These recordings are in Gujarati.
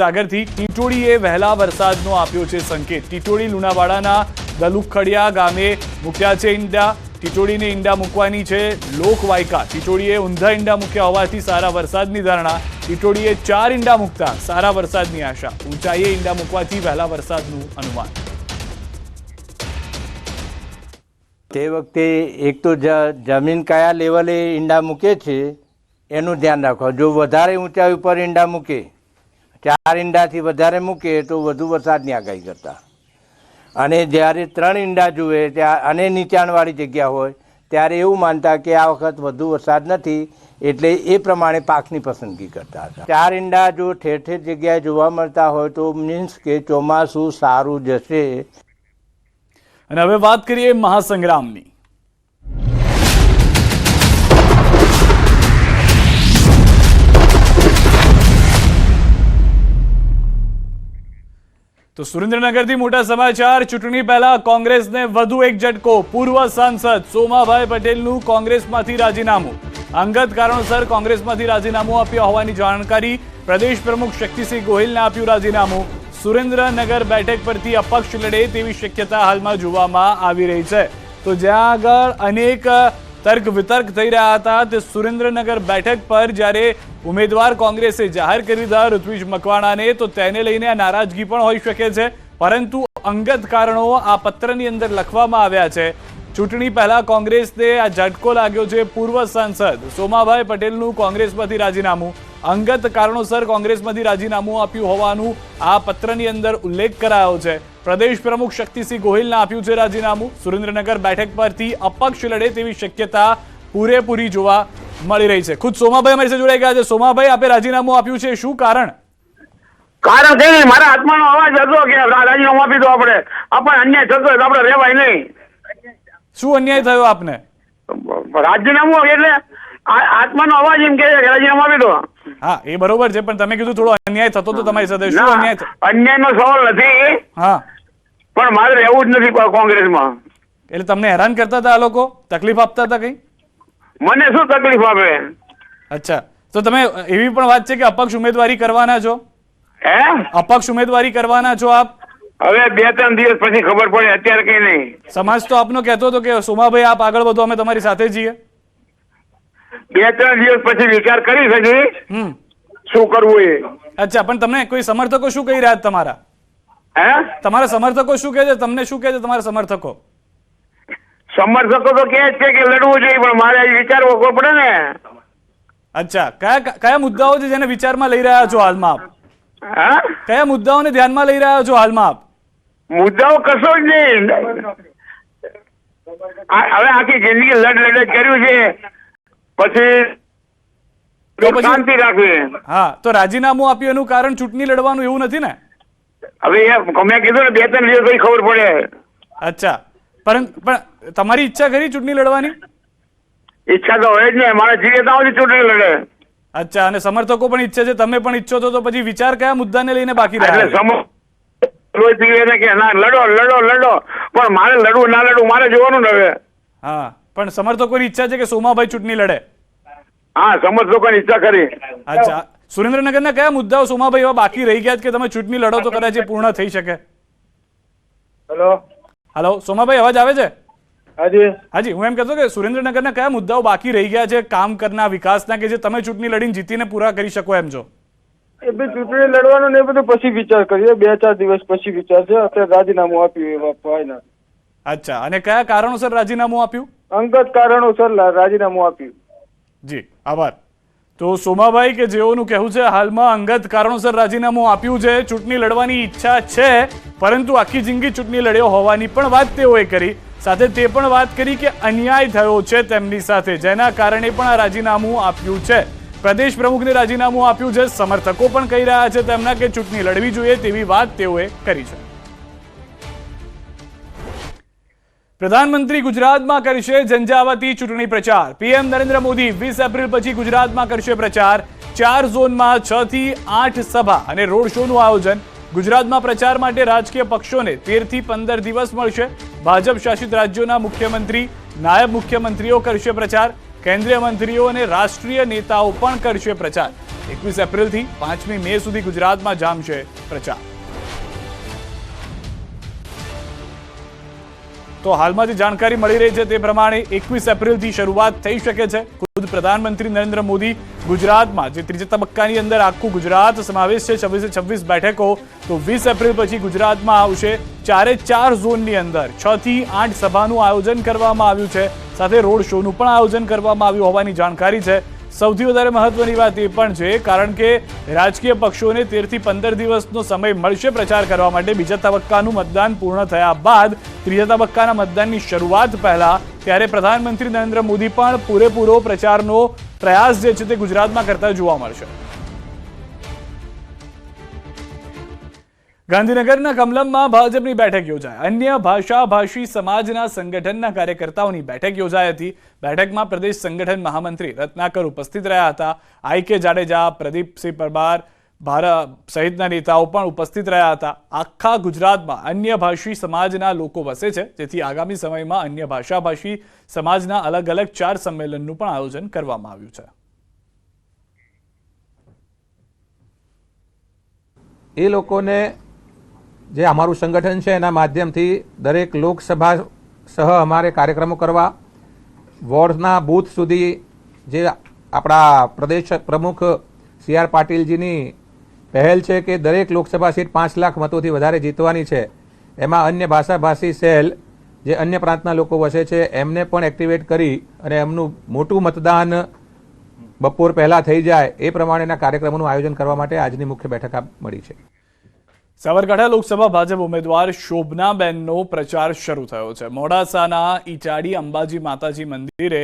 મહીસાગરથી ટીટોડીએ વહેલા વરસાદનો આપ્યો છે સંકેત। ટીટોડી લુણાવાડાના દલુખડિયા ગામે મૂક્યા છે ઈંડા। ટીટોડીને ઈંડા મૂકવાની છે લોકવાયકા। ટીટોડીએ ઊંધા ઈંડા મૂક્યા હોવાથી સારા વરસાદની ધારણા। ટીટોડીએ 4 ઈંડા મૂકતા સારા વરસાદની આશા। ઊંચાઈએ ઈંડા મૂકવાથી વહેલા વરસાદનું અનુમાન। તે વખતે એક તો જમીન કયા લેવલે ઈંડા મૂકે છે એનું ધ્યાન રાખો। જો વધારે ઊંચાઈ ઉપર ઈંડા મૂકે, 4 ઈંડાથી વધારે મૂકે તો વધુ વરસાદની આગાહી કરતા, અને જ્યારે 3 ઈંડા જુએ અને નીચાણવાળી જગ્યા હોય ત્યારે એવું માનતા કે આ વખત વધુ વરસાદ નથી, એટલે એ પ્રમાણે પાકની પસંદગી કરતા હતા। 4 ઈંડા જો ઠેર ઠેર જગ્યાએ જોવા મળતા હોય તો મીન્સ કે ચોમાસું સારું જશે। અને હવે વાત કરીએ મહાસંગ્રામની। તો સુરેન્દ્રનગરથી મોટા સમાચાર। ચૂંટણી પહેલા કોંગ્રેસને વધુ એક ઝટકો। પૂર્વ સાંસદ સોમાભાઈ પટેલનું કોંગ્રેસમાંથી રાજીનામું। અંગત કારણોસર કોંગ્રેસમાંથી રાજીનામું આપ્યું હોવાની જાણકારી। પ્રદેશ પ્રમુખ શક્તિસિંહ ગોહિલને આપ્યું રાજીનામું। સુરેન્દ્રનગર બેઠક પરથી અપક્ષ લડે તેવી શક્યતા હાલમાં જોવામાં આવી રહી છે। તો જ્યાં આગળ અનેક તર્ક વિતર્ક થઈ રહ્યા હતા, તે સુરેન્દ્રનગર બેઠક પર જ્યારે ઉમેદવાર કોંગ્રેસે જાહેર કરી દીધા ઋત્વિજ મકવાણાને, તો તેને લઈને આ નારાજગી પણ હોઈ શકે છે, પરંતુ અંગત કારણો આ પત્રની અંદર લખવામાં આવ્યા છે। ચૂંટણી પહેલા કોંગ્રેસને આ ઝટકો લાગ્યો છે। પૂર્વ સાંસદ સોમાભાઈ પટેલનું કોંગ્રેસમાંથી રાજીનામું। અંગત કારણોસર કોંગ્રેસમાંથી રાજીનામું આપ્યું હોવાનું આ પત્રની અંદર ઉલ્લેખ કરાયો છે। પ્રદેશ પ્રમુખ શક્તિસિંહ ગોહિલને આપ્યું છે રાજીનામું। સુરેન્દ્રનગર બેઠક પરથી અપક્ષ લડે તેવી શક્યતા પૂરેપૂરી જોવા મળી રહી છે। ખુદ સોમાભાઈ અમારી સાથે જોડાઈ ગયા છે। સોમાભાઈ, આપે રાજીનામું આપ્યું છે, શું કારણ? કારણ છે ને, મારા આત્માનો અવાજ હતો કે રાજીનામું આપી દો, આપણે અન્યાય થતો હોય તો આપણે રહેવાય નહીં। શું અન્યાય થયો આપને? રાજીનામું એટલે આત્માનો અવાજ એમ કે રાજીનામું આપી દો। હા, એ બરોબર છે, પણ તમે કીધું થોડો અન્યાય થતો તો તમારી સાથે। શું અન્યાય? અન્યાયનો સવાલ નથી, હા, પણ મારે રહેવું જ નથી કોંગ્રેસમાં। એટલે તમને હેરાન કરતા હતા આ લોકો? તકલીફ આપતા હતા કઈ? મને શું તકલીફ આપે? અચ્છા, તો તમે એવી પણ વાત છે કે અપક્ષ ઉમેદવારી કરવાના છો? હે, અપક્ષ ઉમેદવારી કરવાના છો આપ? હવે 2-3 દિવસ પછી ખબર પડે, અત્યારે કઈ નહીં। સમાજ તો આપનો કહેતો હતો કે સોમાભાઈ આપ આગળ વધો, અમે તમારી સાથે છીએ। 2-3 દિવસ પછી વિચાર કરી શકી શું કરવું એ। અચ્છા, પણ તમને કોઈ સમર્થકો શું કહી રહ્યા તમારા? હે, તમારા સમર્થકો શું કહે છે? તમને શું કહે છે તમારા સમર્થકો? સમર્થકો તો કહે છે કે લડવું જોઈએ, પણ મારે વિચારવું પડે ને। અચ્છા, કયા મુદ્દાઓ છે જેને વિચારમાં લઈ રહ્યા છો હાલમાં આપ? હા, કયા મુદ્દાઓને ધ્યાનમાં લઈ રહ્યા છો હાલમાં આપ? મુદ્દાઓ કશો જ નહીં, હવે આખી જિંદગી લડ કર્યું છે, પછી શાંતિ રાખવી। હા, તો રાજીનામું આપ્યું એનું કારણ ચૂંટણી લડવાનું એવું નથી ને? હવે મેં કીધું ને 2-3 દિવસ પછી ખબર પડે। અચ્છા, પણ તમારી ઈચ્છા ખરી ચૂંટણી લડવાની? ઈચ્છા તો હોય જ ને, મારા જીવે તો ચૂંટણી લડે। અચ્છા, અને સમર્થકો પણ ઈચ્છે છે, તમે પણ ઈચ્છો છો, તો પછી વિચાર કયા મુદ્દાને લઈને બાકી રહ્યા? કે ના લડો, પણ મારે લડવું ના લડવું મારે જોવાનું ને હવે। હા, પણ સમર્થકોની ઈચ્છા છે કે સોમાભાઈ ચૂંટણી લડે? હા, સમર્થકોની ઈચ્છા કરી। અચ્છા, સુરેન્દ્રનગરના કયા મુદ્દાઓ સોમાભાઈ એવા બાકી રહી ગયા કે તમે ચૂંટણી લડો તો કદાચ એ પૂર્ણ થઈ શકે? હેલો સોમાભાઈ, અવાજ આવે છે? હાજી, હું એમ કહેતો કે સુરેન્દ્રનગરના કયા મુદ્દાઓ બાકી રહી ગયા છે કામ કરના, વિકાસના, કે જે તમે ચૂંટણી લડીને જીતીને પૂરા કરી શકો એમ છો? એ બી ચૂંટણી લડવાનું ને એ બધું પછી વિચાર કરીએ, 2-4 દિવસ પછી વિચાર છે। અત્યારે રાજીનામું આપ્યું એ ફાઇનલ। અચ્છા, અને કયા કારણોસર રાજીનામું આપ્યું? અંગત કારણોસર રાજીનામું આપ્યું। જી, આભાર। તો સોમાભાઈ કે જેઓનું કહેવું છે હાલમાં અંગત કારણોસર રાજીનામું આપ્યું છે, ચૂંટણી લડવાની ઈચ્છા છે, પરંતુ આખી જિંદગી ચૂંટણી લડ્યો હોવાની પણ વાત તેઓએ કરી। સાથે તે પણ વાત કરી કે અન્યાય થયો છે તેમની સાથે, જેના કારણે પણ આ રાજીનામું આપ્યું છે। પ્રદેશ પ્રમુખને રાજીનામું આપ્યું છે। સમર્થકો પણ કહી રહ્યા છે તેમના કે ચૂંટણી લડવી જોઈએ તેવી વાત તેઓએ કરી છે। પ્રધાનમંત્રી ગુજરાતમાં કરશે ઝંઝાવાતી ચૂંટણી પ્રચાર। પીએમ નરેન્દ્ર મોદી 20 એપ્રિલ પછી ગુજરાતમાં કરશે પ્રચાર। 4 ઝોનમાં 6 થી 8 સભા અને રોડ શોનું આયોજન। ગુજરાતમાં પ્રચાર માટે રાજકીય પક્ષોને 13 થી 15 દિવસ મળશે। ભાજપ શાસિત રાજ્યોના મુખ્યમંત્રી, નાયબ મુખ્યમંત્રીઓ કરશે પ્રચાર। કેન્દ્રીય મંત્રીઓ અને રાષ્ટ્રીય નેતાઓ પણ કરશે પ્રચાર। 21 એપ્રિલથી 5મી મે સુધી ગુજરાતમાં જામશે પ્રચાર. તો હાલમાં જે જાણકારી મળી રહી છે તે પ્રમાણે 21 એપ્રિલથી શરૂઆત થઈ શકે છે. ખુદ પ્રધાનમંત્રી નરેન્દ્ર મોદી ગુજરાતમાં જે ત્રીજા તબક્કાની અંદર આખું ગુજરાત સમાવેશ છે 26 બેઠકો, તો 20 એપ્રિલ પછી ગુજરાતમાં આવશે 4 ઝોનની અંદર 6 થી 8 સભાનું આયોજન કરવામાં આવ્યું છે. સાથે રોડ શોનું પણ આયોજન કરવામાં આવ્યું હોવાની જાણકારી છે. સૌથી વધારે મહત્વની વાત એ પણ છે કારણ કે રાજકીય પક્ષોને 13 થી 15 દિવસનો સમય મળશે પ્રચાર કરવા માટે. બીજા તબક્કાનું મતદાન પૂર્ણ થયા બાદ ત્રીજા તબક્કાના મતદાનની શરૂઆત પહેલા ત્યારે પ્રધાનમંત્રી નરેન્દ્ર મોદી પણ પૂરેપૂરો પ્રચારનો પ્રયાસ જે છે તે ગુજરાતમાં કરતા જોવા મળશે. ગાંધીનગરના કમલમમાં ભાજપની બેઠક યોજાઈ. અન્ય ભાષાભાષી સમાજના સંગઠનના કાર્યકર્તાઓની બેઠક યોજાઈ હતી. બેઠકમાં પ્રદેશ સંગઠન મહામંત્રી રત્નાકર ઉપસ્થિત રહ્યા હતા. આઈ.કે. જાડેજા, પ્રદીપસિંહ પરમાર સહિતના નેતાઓ પણ ઉપસ્થિત રહ્યા હતા. આખા ગુજરાતમાં અન્ય ભાષી સમાજના લોકો વસે છે, જેથી આગામી સમયમાં અન્ય ભાષાભાષી સમાજના અલગ અલગ 4 સંમેલનનું પણ આયોજન કરવામાં આવ્યું છે. એ લોકોને જે અમારું સંગઠન છે એના માધ્યમથી દરેક લોકસભા સહ અમારે કાર્યક્રમો કરવા, વોર્ડના બૂથ સુધી જે આપણા પ્રદેશ પ્રમુખ સી.આર. પાટીલજીની પહેલ છે કે દરેક લોકસભા સીટ 5 લાખ મતોથી વધારે જીતવાની છે, એમાં અન્ય ભાષાભાષી સેલ જે અન્ય પ્રાંતના લોકો વસે છે એમને પણ એક્ટિવેટ કરી અને એમનું મોટું મતદાન બપોર પહેલાં થઈ જાય એ પ્રમાણેના કાર્યક્રમોનું આયોજન કરવા માટે આજની મુખ્ય બેઠક મળી છે. સાબરકાંઠા લોકસભા ભાજપ ઉમેદવાર શોભનાબેનનો પ્રચાર શરૂ થયો છે. મોડાસાના ઈટાડી અંબાજી માતાજી મંદિરે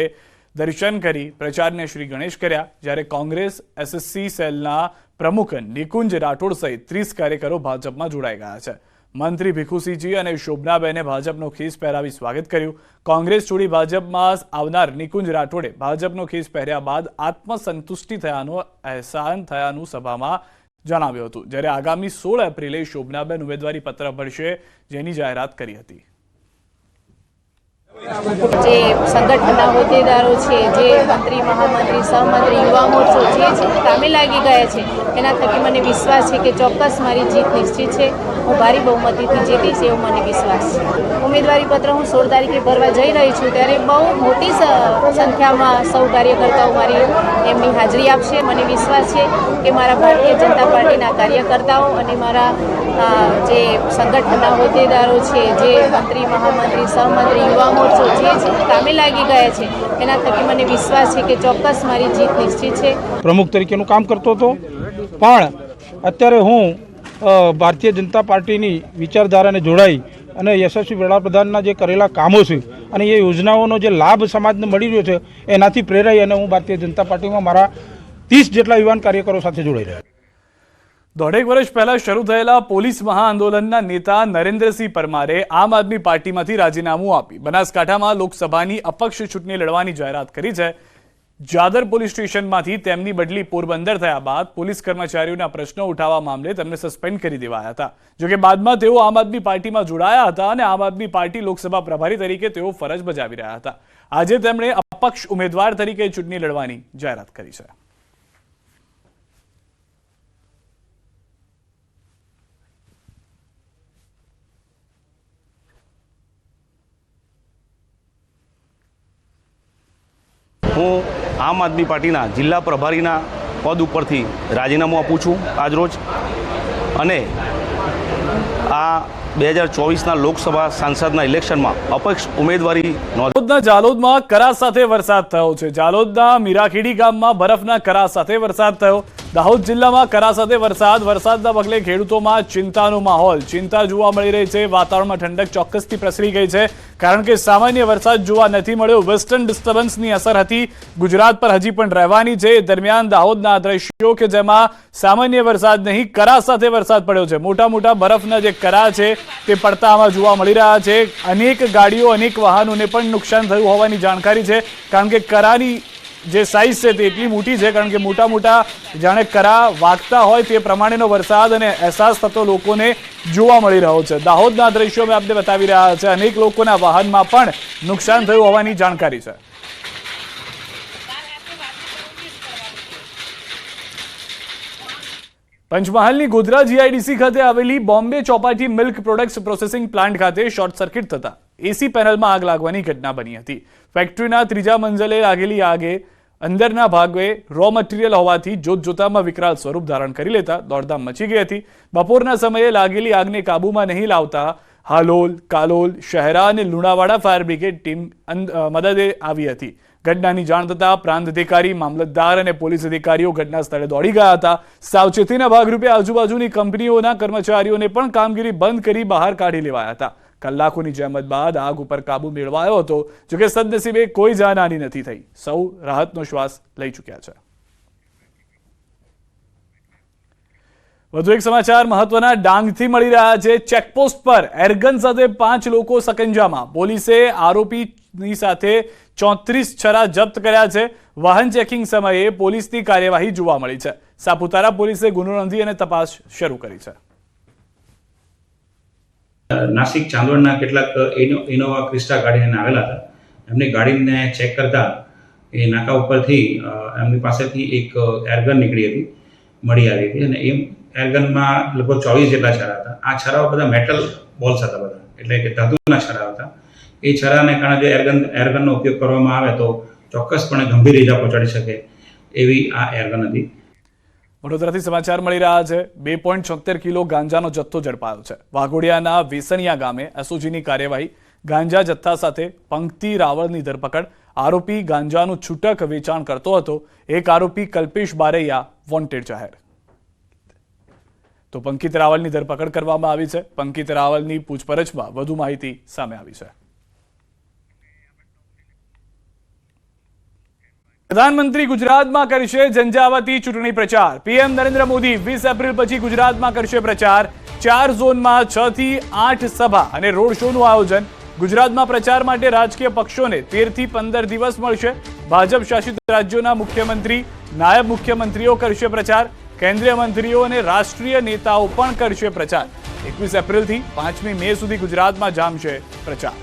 દર્શન કરી પ્રચારને શ્રી ગણેશ કર્યા, જ્યારે કોંગ્રેસ એસએસસી સેલના પ્રમુખ નિકુંજ રાઠોડ સહિત 30 કાર્યકરો ભાજપમાં જોડાઈ ગયા છે. મંત્રી ભીખુસિંહજી અને શોભનાબેને ભાજપનો ખેસ પહેરાવી સ્વાગત કર્યું. કોંગ્રેસ છોડી ભાજપમાં આવનાર નિકુંજ રાઠોડે ભાજપનો ખેસ પહેર્યા બાદ આત્મસંતુષ્ટિ થયાનો અહેસાન થયાનું સભામાં જણાવ્યું હતું, જ્યારે આગામી 16 એપ્રિલે શોભનાબેન ઉમેદવારી પત્ર ભરશે, જેની જાહેરાત કરી હતી. જે સંગઠનના હોદ્દેદારો છે, જે મંત્રી, મહામંત્રી, સહમંત્રી, યુવા મોરચો જે કામે લાગી ગયા છે, એના થકી મને વિશ્વાસ છે કે ચોક્કસ મારી જીત નિશ્ચિત છે. હું ભારી બહુમતીથી જીતીશ એવો મને વિશ્વાસ છે. ઉમેદવારી પત્ર હું 16 તારીખે ભરવા જઈ રહી છું, ત્યારે બહુ મોટી સંખ્યામાં સૌ કાર્યકર્તાઓ મારી એમની હાજરી આપશે. મને વિશ્વાસ છે કે મારા ભારતીય જનતા પાર્ટીના કાર્યકર્તાઓ અને મારા જે સંગઠનના હોદ્દેદારો છે, જે મંત્રી, મહામંત્રી, સહમંત્રી, યુવા મોરચો જે કામે લાગી ગયા છે, એના થકી મને વિશ્વાસ છે કે ચોક્કસ મારી જીત નિશ્ચિત છે. પ્રમુખ તરીકેનું કામ કરતો હતો, પણ અત્યારે હું ભારતીય જનતા પાર્ટીની વિચારધારાને જોડાઈ અને યશસ્વી વડાપ્રધાનના જે કરેલા કામો છે અને એ યોજનાઓનો જે લાભ સમાજને મળી રહ્યો છે એનાથી પ્રેરાઈ અને હું ભારતીય જનતા પાર્ટીમાં મારા 30 જેટલા યુવાન કાર્યકરો સાથે જોડાઈ રહ્યા. 1.5 વર્ષ પહેલા શરૂ થયેલા પોલીસ મહાઆંદોલનના નેતા નરેન્દ્રસિંહ પરમારે આમ આદમી પાર્ટીમાંથી રાજીનામું આપી બનાસકાંઠામાં લોકસભાની અપક્ષ ચૂંટણી લડવાની જાહેરાત કરી છે. જાદર પોલીસ સ્ટેશનમાંથી તેમની બદલી પોરબંદર થયા બાદ પોલીસ કર્મચારીઓના પ્રશ્નો ઉઠાવવા મામલે તેમને સસ્પેન્ડ કરી દેવાયા હતા. જોકે બાદમાં તેઓ આમ આદમી પાર્ટીમાં જોડાયા હતા અને આમ આદમી પાર્ટી લોકસભા પ્રભારી તરીકે તેઓ ફરજ બજાવી રહ્યા હતા. આજે તેમણે અપક્ષ ઉમેદવાર તરીકે ચૂંટણી લડવાની જાહેરાત કરી છે. હું આમ આદમી પાર્ટીના જિલ્લા પ્રભારીના પદ ઉપરથી રાજીનામું આપું છું આજરોજ, અને આ 2024ના લોકસભા સાંસદના ઇલેક્શનમાં અપક્ષ ઉમેદવારી દાહોદના જાલોદમાં કરા સાથે વરસાદ થયો છે. જાલોદના મીરાખેડી ગામમાં બરફના કરા સાથે વરસાદ થયો. દાહોદ જિલ્લામાં કરા સાથે વરસાદના પગલે ખેડૂતોમાં ચિંતાનો માહોલ જોવા મળી રહી છે. વાતાવરણમાં ઠંડક ચોક્કસથી પ્રસરી ગઈ છે, કારણ કે સામાન્ય વરસાદ જોવા નથી મળ્યો. વેસ્ટર્ન ડિસ્ટર્બન્સની અસર હતી ગુજરાત પર હજી પણ રહેવાની છે. દરમિયાન દાહોદના દ્રશ્યો કે જેમાં સામાન્ય વરસાદ નહીં, કરા સાથે વરસાદ પડ્યો છે. મોટા મોટા બરફના જે કરા છે તે પડતા આમાં જોવા મળી રહ્યા છે. અનેક ગાડીઓ, અનેક વાહનોને પણ નુકસાન થયું હોવાની જાણકારી છે, કારણ કે કરાની જે સાઇઝ છે તે એટલી મોટી છે, કારણ કે મોટા મોટા જાણે કરા વાગતા હોય તે પ્રમાણેનો વરસાદ અને અહેસાસ થતો લોકોને જોવા મળી રહ્યો છે. દાહોદના દ્રશ્યો મેં આપને બતાવી રહ્યા છે. અનેક લોકોના વાહનમાં પણ નુકસાન થયું હોવાની જાણકારી છે. પંચમહાલની ગોધરા જીઆઈડીસી ખાતે આવેલી Bombay Chowpatty milk products processing plant ખાતે શોર્ટ સર્કિટ થતા એસી પેનલમાં આગ લાગવાની ઘટના બની હતી. ફેક્ટરીના ત્રીજા મંજલે લાગેલી આગે અંદરના ભાગે રો મટીરિયલ હોવાથી જોતજોતામાં વિકરાળ સ્વરૂપ ધારણ કરી લેતા દોડધામ મચી ગઈ હતી. બપોરના સમયે લાગેલી આગને કાબૂમાં નહીં લાવતા હાલોલ, કાલોલ, શહેરા અને લુણાવાડા ફાયર બ્રિગેડ ટીમ મદદે આવી હતી. ઘટનાની જાણ થતાં પ્રાંત અધિકારી, મામલતદાર અને પોલીસ અધિકારીઓ ઘટના સ્થળે દોડી ગયા હતા. સાવચેતીના ભાગરૂપે આજુબાજુની કંપનીઓના કર્મચારીઓને પણ કામગીરી બંધ કરી બહાર કાઢી લેવાયા હતા. કલાકોની જહેમત બાદ આગ ઉપર કાબુ મેળવાયો હતો. જોકે સદનસીબે કોઈ જાનહાની નથી થઈ. સૌ રાહતનો શ્વાસ લઈ ચૂક્યા છે. વધુ એક સમાચાર મહત્વના ડાંગથી મળી રહ્યા છે. ચેકપોસ્ટ પર એરગન સાથે 5 લોકો સકંજામાં. પોલીસે આરોપીની સાથે 34 છરા જપ્ત કર્યા છે. વાહન ચેકિંગ સમયે પોલીસની કાર્યવાહી જોવા મળી છે. સાપુતારા પોલીસે ગુનો નોંધી અને તપાસ શરૂ કરી છે. નાસિક ચાંદોડના કેટલાક ઇનોવા ક્રિસ્ટા ગાડીને આવેલા હતા. એમની ગાડીને ચેક કરતા એ નાકા ઉપરથી એમની પાસેથી એક એરગન નીકળી હતી, મળી આવી હતી. અને એ એરગનમાં લગભગ 24 જેટલા છરા હતા. આ છરાઓ બધા મેટલ બોલ્સ હતા, બધા એટલે કે ધાતુના છરા હતા. એ છરાને કારણે જો એરગનનો ઉપયોગ કરવામાં આવે તો ચોક્કસપણે ગંભીર ઇજા પહોંચાડી શકે એવી આ એરગન હતી. વડોદરાથી સમાચાર મળી રહ્યા છે. 2.76 કિલો ગાંજાનો જથ્થો ઝડપાયો છે. વાઘોડિયાના વેસણિયા ગામે એસઓજીની કાર્યવાહી. ગાંજા જથ્થા સાથે પંક્તિ રાવળની ધરપકડ. આરોપી ગાંજાનું છૂટક વેચાણ કરતો હતો. એક આરોપી કલ્પેશ બારૈયા વોન્ટેડ જાહેર. તો પંકિત રાવલની ધરપકડ કરવામાં આવી છે. પંકિત રાવલની પૂછપરછમાં વધુ માહિતી સામે આવી છે. પ્રધાનમંત્રી ગુજરાતમાં કરશે ઝંઝાવાતી ચૂંટણી પ્રચાર. પીએમ નરેન્દ્ર મોદી 20 એપ્રિલ પછી ગુજરાતમાં કરશે પ્રચાર. 4 ઝોનમાં 6 થી 8 સભા અને રોડ શોનું આયોજન. ગુજરાતમાં પ્રચાર માટે રાજકીય પક્ષોને 13 થી 15 દિવસ મળશે. ભાજપ શાસિત રાજ્યોના મુખ્યમંત્રી, નાયબ મુખ્યમંત્રીઓ કરશે પ્રચાર. કેન્દ્રીય મંત્રીઓ અને રાષ્ટ્રીય નેતાઓ પણ કરશે પ્રચાર. 21 એપ્રિલથી 5મી મે સુધી ગુજરાતમાં જામશે પ્રચાર.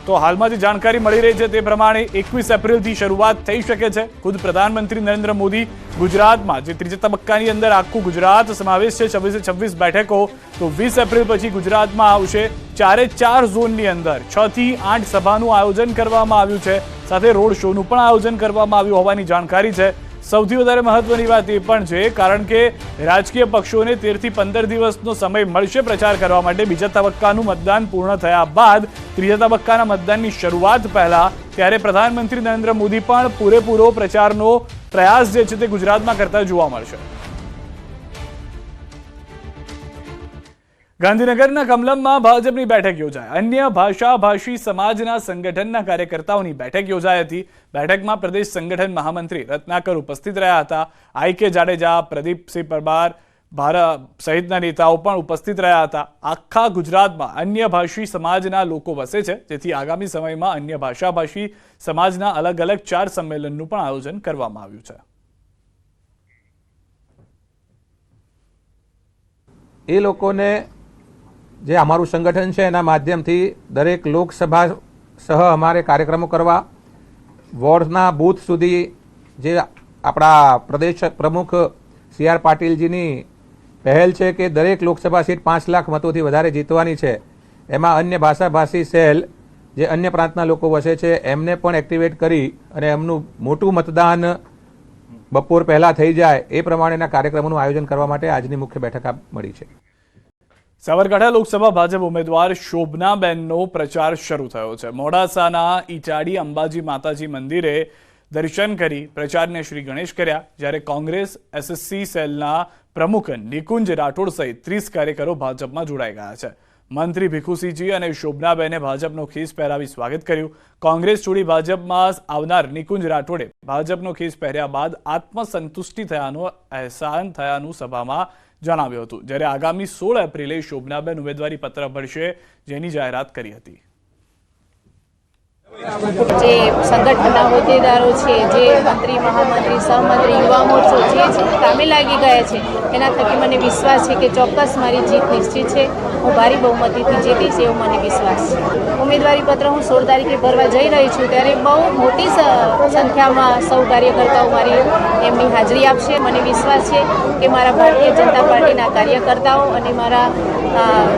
તો હાલમાં જે જાણકારી મળી રહી છે તે પ્રમાણે 21 એપ્રિલથી શરૂઆત થઈ શકે છે. ખુદ પ્રધાનમંત્રી નરેન્દ્ર મોદી ગુજરાતમાં જે ત્રીજા તબક્કાની અંદર આખું ગુજરાત સમાવેશ છે 26 બેઠકો, તો 20 એપ્રિલ પછી ગુજરાતમાં આવશે. 4 ઝોનની અંદર 6 થી 8 સભાનું આયોજન કરવામાં આવ્યું છે. સાથે રોડ શોનું પણ આયોજન કરવામાં આવ્યું હોવાની જાણકારી છે. સૌથી વધારે મહત્વની વાત એ પણ છે કારણ કે રાજકીય પક્ષોને 13 થી 15 દિવસનો સમય મળશે પ્રચાર કરવા માટે. બીજા તબક્કાનું મતદાન પૂર્ણ થયા બાદ ત્રીજા તબક્કાના મતદાનની શરૂઆત પહેલા ત્યારે પ્રધાનમંત્રી નરેન્દ્ર મોદી પણ પૂરેપૂરો પ્રચારનો પ્રયાસ જે છે તે ગુજરાતમાં કરતા જોવા મળશે. ગાંધીનગરના કમલમમાં ભાજપની બેઠક યોજાઈ. અન્ય ભાષાભાષી સમાજના સંગઠનના કાર્યકર્તાઓની બેઠક યોજાઈ હતી. બેઠકમાં પ્રદેશ સંગઠન મહામંત્રી રત્નાકર ઉપસ્થિત રહ્યા હતા. આઈ.કે. જાડેજા, પ્રદીપસિંહ પરમાર સહિતના નેતાઓ પણ ઉપસ્થિત રહ્યા હતા. આખા ગુજરાતમાં અન્ય ભાષી સમાજના લોકો વસે છે, જેથી આગામી સમયમાં અન્ય ભાષાભાષી સમાજના અલગ અલગ 4 સંમેલનનું પણ આયોજન કરવામાં આવ્યું છે. એ લોકોને જે અમારું સંગઠન છે એના માધ્યમથી દરેક લોકસભા સહ અમારે કાર્યક્રમો કરવા, વોર્ડના બૂથ સુધી જે આપણા પ્રદેશ પ્રમુખ સી.આર. પાટીલજીની પહેલ છે કે દરેક લોકસભા સીટ 5 લાખ મતોથી વધારે જીતવાની છે. એમાં અન્ય ભાષાભાષી સેલ જે અન્ય પ્રાંતના લોકો વસે છે એમને પણ એક્ટિવેટ કરી અને એમનું મોટું મતદાન બપોર પહેલાં થઈ જાય એ પ્રમાણેના કાર્યક્રમોનું આયોજન કરવા માટે આજની મુખ્ય બેઠક મળી છે. સાબરકાંઠા લોકસભા ભાજપ ઉમેદવાર શોભનાબેનનો પ્રચાર શરૂ થયો છે. મોડાસાના ઈટાડી અંબાજી માતાજી મંદિરે દર્શન કરી પ્રચારને શ્રી ગણેશ કર્યા. જ્યારે કોંગ્રેસ એસએસસી સેલના પ્રમુખ નિકુંજ રાઠોડ સહિત 30 કાર્યકરો ભાજપમાં જોડાઈ ગયા છે. મંત્રી ભીખુસિંહજી અને શોભનાબેને ભાજપનો ખેસ પહેરાવી સ્વાગત કર્યું. કોંગ્રેસ છોડી ભાજપમાં આવનાર નિકુંજ રાઠોડે ભાજપનો ખેસ પહેર્યા બાદ આત્મસંતુષ્ટિ થયાનો અહેસાન થયાનું સભામાં જણાવ્યું હતું. જ્યારે આગામી 16 એપ્રિલે શોભનાબેન ઉમેદવારી પત્ર ભરશે, જેની જાહેરાત કરી હતી. જે સંગઠનના હોદ્દેદારો છે, જે મંત્રી મહામંત્રી સહમંત્રી યુવા મોરચો જે કામે લાગી ગયા છે, એના થકી મને વિશ્વાસ છે કે ચોક્કસ મારી જીત નિશ્ચિત છે. હું ભારી બહુમતીથી જીતીશ એવો મને વિશ્વાસ છે. ઉમેદવારી પત્ર હું 16 તારીખે ભરવા જઈ રહી છું ત્યારે બહુ મોટી સંખ્યામાં સૌ કાર્યકર્તાઓ મારી એમની હાજરી આપશે. મને વિશ્વાસ છે કે મારા ભારતીય જનતા પાર્ટીના કાર્યકર્તાઓ અને મારા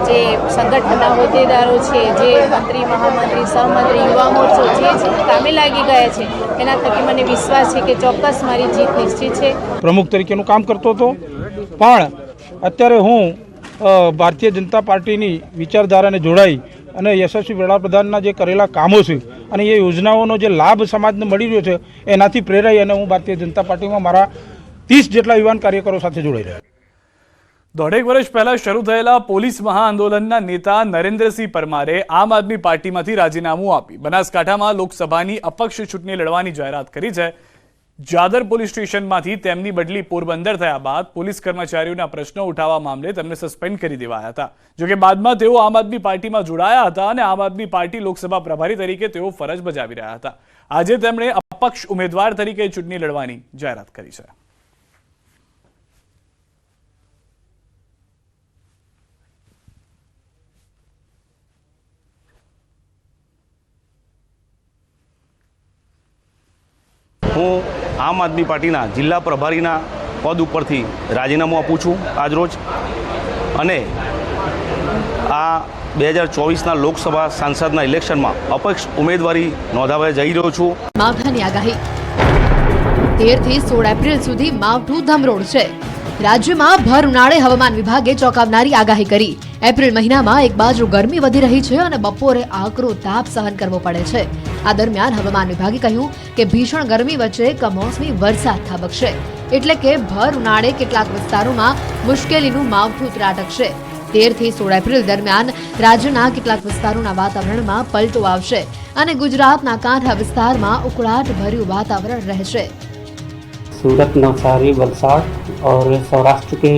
જે સંગઠનના હોદ્દેદારો છે, જે મંત્રી મહામંત્રી સહમંત્રી યુવા મોરચો જે કામે લાગી ગયા છે, એના થકી મને વિશ્વાસ છે કે ચોક્કસ મારી જીત નિશ્ચિત છે. પ્રમુખ તરીકેનું કામ કરતો હતો, પણ અત્યારે હું ભારતીય જનતા પાર્ટીની વિચારધારાને જોડાઈ અને યશસ્વી વડાપ્રધાનના જે કરેલા કામો છે અને એ યોજનાઓનો જે લાભ સમાજને મળી રહ્યો છે એનાથી પ્રેરાઈ અને હું ભારતીય જનતા પાર્ટીમાં મારા 30 જેટલા યુવાન કાર્યકરો સાથે જોડાઈ રહ્યા. 1.5 વર્ષ પહેલા શરૂ થયેલા પોલીસ મહાઆંદોલનના નેતા નરેન્દ્રસિંહ પરમારે આમ આદમી પાર્ટીમાંથી રાજીનામું આપી બનાસકાંઠામાં લોકસભાની અપક્ષ ચૂંટણી લડવાની જાહેરાત કરી છે. જાદર પોલીસ સ્ટેશનમાંથી તેમની બદલી પોરબંદર થયા બાદ પોલીસ કર્મચારીઓના પ્રશ્નો ઉઠાવવા મામલે તેમને સસ્પેન્ડ કરી દેવાયા હતા. જોકે બાદમાં તેઓ આમ આદમી પાર્ટીમાં જોડાયા હતા અને આમ આદમી પાર્ટી લોકસભા પ્રભારી તરીકે તેઓ ફરજ બજાવી રહ્યા હતા. આજે તેમણે અપક્ષ ઉમેદવાર તરીકે ચૂંટણી લડવાની જાહેરાત કરી છે. હું આમ આદમી પાર્ટીના જિલ્લા પ્રભારીના પદ ઉપરથી રાજીનામું આપું છું આજરોજ, અને આ 2024ના લોકસભા સાંસદના ઇલેક્શનમાં અપક્ષ ઉમેદવારી નોંધાવવા જઈ રહ્યો છું. માવઠાની આગાહી 13 થી 16 એપ્રિલ સુધી માવઠું ધમરોળ છે. રાજ્યમાં ભર ઉનાળે હવામાન વિભાગે ચોંકાવનારી આગાહી કરી. એપ્રિલ મહિનામાં એક બાજુ ગરમી વધી રહી છે અને બપોરે આકરો તાપ સહન કરવો પડે છે. આ દરમિયાન હવામાન વિભાગે કહ્યું કે ભીષણ ગરમી વચ્ચે કમોસમી વરસાદ ખાબકશે, એટલે કે ભર ઉનાળે કેટલાક વિસ્તારોમાં મુશ્કેલીનું માવઠું ત્રાટકશે. 13 થી 16 એપ્રિલ દરમિયાન રાજ્યના કેટલાક વિસ્તારોના વાતાવરણમાં પલટો આવશે અને ગુજરાતના કાંઠા વિસ્તારમાં ઉકળાટ ભર્યું વાતાવરણ રહેશે. सूरत, नवसारी, वलसाड और सौराष्ट्र के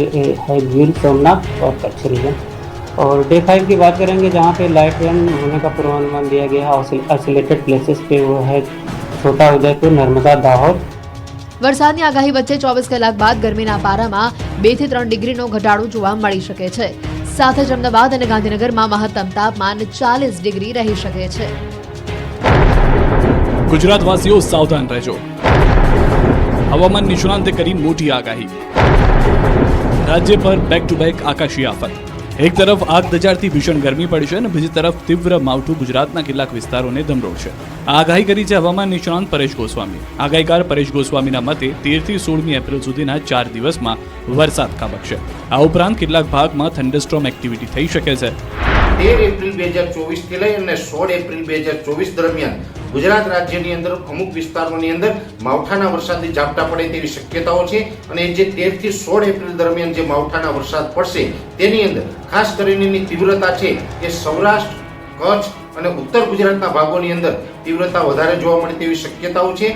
है गिर सोमनाथ और कच्छ रीजन. और डे 5 की बात करेंगे जहाँ पे लाइट रेन होने का पूर्वानुमान दिया गया है. आइसोलेटेड प्लेसेस पे वो है छोटा उदयपुर, नर्मदा, दाहोद. વરસાદની આગાહી વચ્ચે 24 કલાક બાદ ગરમીના પારામાં 2 થી 3 ડિગ્રીનો ઘટાડો જોવા મળી શકે છે. સાથે જ અમદાવાદ અને ગાંધીનગરમાં મહત્તમ તાપમાન 40 ડિગ્રી રહી શકે છે. ગુજરાતવાસીઓ સાવધાન રહેજો. હવામાન નિષ્ણાંતે કરી મોટી આગાહી. રાજ્ય પર બેક ટુ બેક આકાશી આફત. એક તરફ આગ દજાડતી ભીષણ ગરમી પડશે અને બીજી તરફ તીવ્ર માવઠું ગુજરાતના કેટલાક વિસ્તારોને ધમરોળશે. આ આગાહી કરી છે હવામાન નિષ્ણાંત પરેશ ગોસ્વામી. આગાહીકાર પરેશ ગોસ્વામીના મતે 13 થી 16 એપ્રિલ સુધીના 4 દિવસમાં વરસાદ ખાબકશે. આ ઉપરાંત કેટલાક ભાગમાં થંડરસ્ટ્રોમ એક્ટિવિટી થઈ શકે છે. 13 એપ્રિલ 2024 થી લઈ અને 16 એપ્રિલ 2024 દરમિયાન ગુજરાત રાજ્યની અંદર અમુક વિસ્તારોની અંદર માવઠાના વરસાદની ઝાપટા પડે તેવી શક્યતાઓ છે. અને જે 13 થી 16 એપ્રિલ દરમિયાન જે માવઠાના વરસાદ પડશે તેની અંદર ખાસ કરીને એની તીવ્રતા છે એ સૌરાષ્ટ્ર, કચ્છ અને ઉત્તર ગુજરાતના ભાગોની અંદર તીવ્રતા વધારે જોવા મળે તેવી શક્યતાઓ છે.